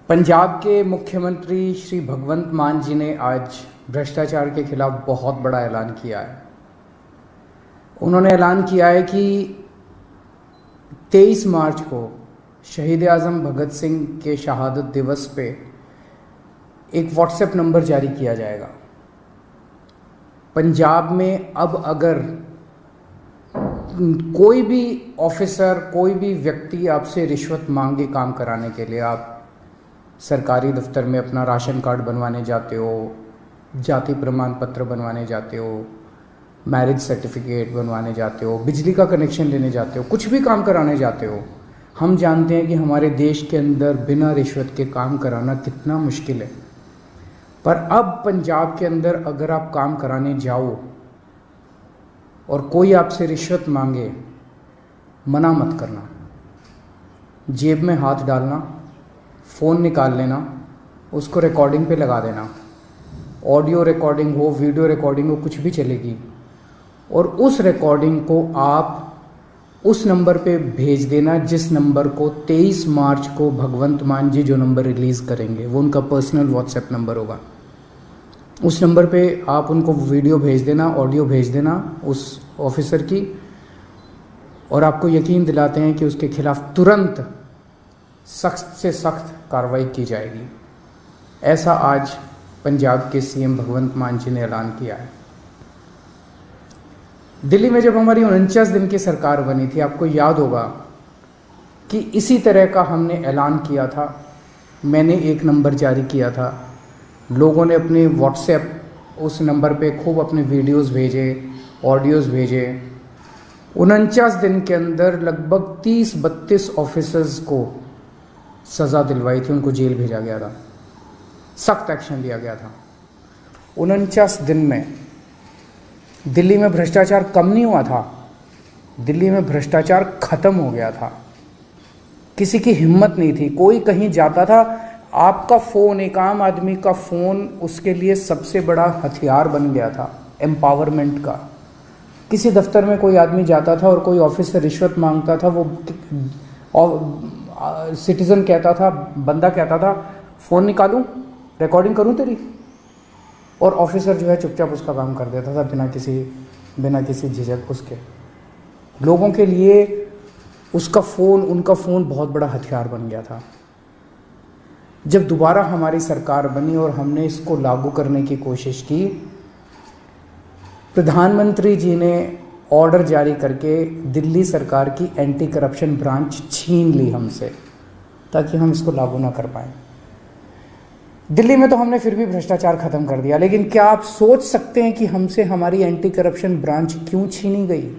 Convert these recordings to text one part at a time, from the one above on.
पंजाब के मुख्यमंत्री श्री भगवंत मान जी ने आज भ्रष्टाचार के खिलाफ बहुत बड़ा ऐलान किया है। उन्होंने ऐलान किया है कि 23 मार्च को शहीद आज़म भगत सिंह के शहादत दिवस पे एक व्हाट्सएप नंबर जारी किया जाएगा। पंजाब में अब अगर कोई भी ऑफिसर, कोई भी व्यक्ति आपसे रिश्वत मांगे काम कराने के लिए, आप सरकारी दफ्तर में अपना राशन कार्ड बनवाने जाते हो, जाति प्रमाण पत्र बनवाने जाते हो, मैरिज सर्टिफिकेट बनवाने जाते हो, बिजली का कनेक्शन लेने जाते हो, कुछ भी काम कराने जाते हो, हम जानते हैं कि हमारे देश के अंदर बिना रिश्वत के काम कराना कितना मुश्किल है। पर अब पंजाब के अंदर अगर आप काम कराने जाओ और कोई आपसे रिश्वत मांगे, मना मत करना। जेब में हाथ डालना, फ़ोन निकाल लेना, उसको रिकॉर्डिंग पे लगा देना। ऑडियो रिकॉर्डिंग हो, वीडियो रिकॉर्डिंग हो, कुछ भी चलेगी। और उस रिकॉर्डिंग को आप उस नंबर पे भेज देना जिस नंबर को 23 मार्च को भगवंत मान जी जो नंबर रिलीज़ करेंगे, वो उनका पर्सनल व्हाट्सएप नंबर होगा। उस नंबर पे आप उनको वीडियो भेज देना, ऑडियो भेज देना उस ऑफिसर की, और आपको यकीन दिलाते हैं कि उसके खिलाफ तुरंत सख्त से सख्त कार्रवाई की जाएगी। ऐसा आज पंजाब के सीएम भगवंत मान जी ने ऐलान किया है। दिल्ली में जब हमारी 49 दिन की सरकार बनी थी, आपको याद होगा कि इसी तरह का हमने ऐलान किया था। मैंने एक नंबर जारी किया था, लोगों ने अपने व्हाट्सएप उस नंबर पे खूब अपने वीडियोस भेजे, ऑडियोज़ भेजे। 49 दिन के अंदर लगभग 30-32 ऑफिसर्स को सज़ा दिलवाई थी, उनको जेल भेजा गया था, सख्त एक्शन लिया गया था। 49 दिन में दिल्ली में भ्रष्टाचार कम नहीं हुआ था, दिल्ली में भ्रष्टाचार खत्म हो गया था। किसी की हिम्मत नहीं थी, कोई कहीं जाता था, आपका फ़ोन, एक आम आदमी का फ़ोन उसके लिए सबसे बड़ा हथियार बन गया था एम्पावरमेंट का। किसी दफ्तर में कोई आदमी जाता था और कोई ऑफिस से रिश्वत मांगता था, वो सिटीज़न कहता था, बंदा कहता था, फ़ोन निकालूं, रिकॉर्डिंग करूं तेरी, और ऑफिसर जो है चुपचाप उसका काम कर देता था बिना किसी झिझक उसके। लोगों के लिए उसका फ़ोन, उनका फ़ोन बहुत बड़ा हथियार बन गया था। जब दोबारा हमारी सरकार बनी और हमने इसको लागू करने की कोशिश की, प्रधानमंत्री जी ने ऑर्डर जारी करके दिल्ली सरकार की एंटी करप्शन ब्रांच छीन ली हमसे, ताकि हम इसको लागू ना कर पाएँ। दिल्ली में तो हमने फिर भी भ्रष्टाचार खत्म कर दिया, लेकिन क्या आप सोच सकते हैं कि हमसे हमारी एंटी करप्शन ब्रांच क्यों छीनी गई?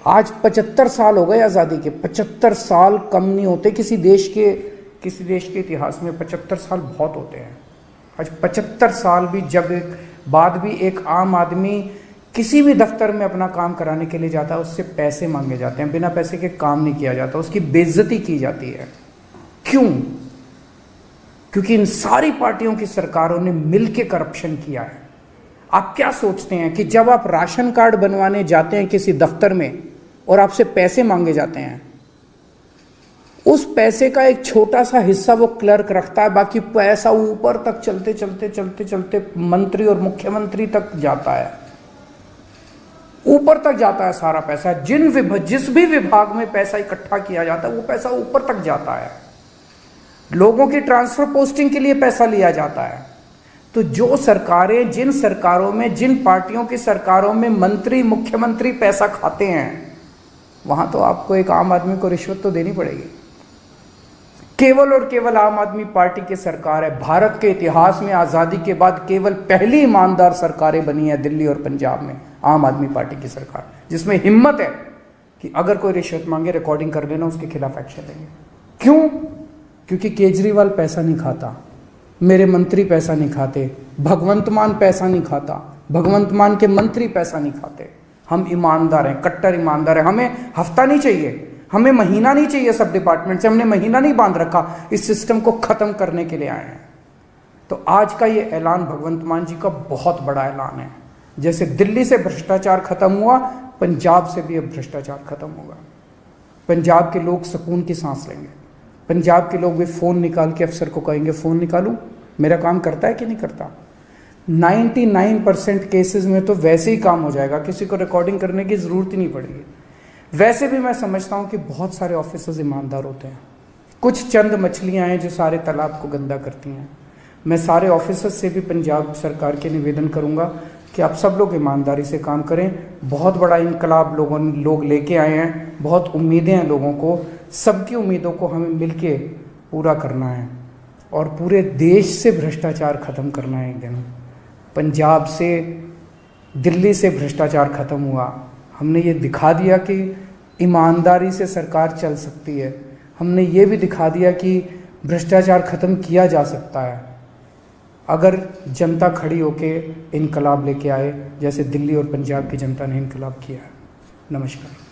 आज 75 साल हो गए आज़ादी के, 75 साल कम नहीं होते किसी देश के इतिहास में। 75 साल बहुत होते हैं। आज 75 साल भी बाद भी एक आम आदमी किसी भी दफ्तर में अपना काम कराने के लिए जाता है, उससे पैसे मांगे जाते हैं, बिना पैसे के काम नहीं किया जाता, उसकी बेइज्जती की जाती है। क्यों? क्योंकि इन सारी पार्टियों की सरकारों ने मिलकर करप्शन किया है। आप क्या सोचते हैं कि जब आप राशन कार्ड बनवाने जाते हैं किसी दफ्तर में और आपसे पैसे मांगे जाते हैं, उस पैसे का एक छोटा सा हिस्सा वो क्लर्क रखता है, बाकी पैसा ऊपर तक चलते मंत्री और मुख्यमंत्री तक जाता है, ऊपर तक जाता है सारा पैसा। जिस भी विभाग में पैसा इकट्ठा किया जाता है वो पैसा ऊपर तक जाता है। लोगों की ट्रांसफर पोस्टिंग के लिए पैसा लिया जाता है। तो जो सरकारें, जिन सरकारों में, जिन पार्टियों की सरकारों में मंत्री, मुख्यमंत्री पैसा खाते हैं, वहां तो आपको एक आम आदमी को रिश्वत तो देनी पड़ेगी। केवल और केवल आम आदमी पार्टी की सरकार है। भारत के इतिहास में आज़ादी के बाद केवल पहली ईमानदार सरकारें बनी है दिल्ली और पंजाब में, आम आदमी पार्टी की सरकार, जिसमें हिम्मत है कि अगर कोई रिश्वत मांगे, रिकॉर्डिंग कर लेना, उसके खिलाफ एक्शन लेंगे। क्यों? क्योंकि केजरीवाल पैसा नहीं खाता, मेरे मंत्री पैसा नहीं खाते, भगवंत मान पैसा नहीं खाता, भगवंत मान के मंत्री पैसा नहीं खाते। हम ईमानदार हैं, कट्टर ईमानदार हैं। हमें हफ्ता नहीं चाहिए, हमें महीना नहीं चाहिए। सब डिपार्टमेंट से हमने महीना नहीं बांध रखा, इस सिस्टम को खत्म करने के लिए आए हैं। तो आज का ये ऐलान भगवंत मान जी का बहुत बड़ा ऐलान है। जैसे दिल्ली से भ्रष्टाचार खत्म हुआ, पंजाब से भी अब भ्रष्टाचार खत्म होगा। पंजाब के लोग सुकून की सांस लेंगे। पंजाब के लोग भी फ़ोन निकाल के अफसर को कहेंगे फ़ोन निकालूं, मेरा काम करता है कि नहीं करता। 99% केसेस में तो वैसे ही काम हो जाएगा, किसी को रिकॉर्डिंग करने की ज़रूरत ही नहीं पड़ेगी। वैसे भी मैं समझता हूँ कि बहुत सारे ऑफिसर्स ईमानदार होते हैं, कुछ चंद मछलियाँ हैं जो सारे तालाब को गंदा करती हैं। मैं सारे ऑफिसर्स से भी पंजाब सरकार के निवेदन करूँगा कि आप सब लोग ईमानदारी से काम करें। बहुत बड़ा इनकलाब लोग लेके आए हैं, बहुत उम्मीदें हैं लोगों को, सबकी उम्मीदों को हमें मिलके पूरा करना है और पूरे देश से भ्रष्टाचार ख़त्म करना है। एक दिन पंजाब से, दिल्ली से भ्रष्टाचार ख़त्म हुआ, हमने ये दिखा दिया कि ईमानदारी से सरकार चल सकती है, हमने ये भी दिखा दिया कि भ्रष्टाचार ख़त्म किया जा सकता है अगर जनता खड़ी होके इनकलाब लेके आए, जैसे दिल्ली और पंजाब की जनता ने इनकलाब किया है। नमस्कार।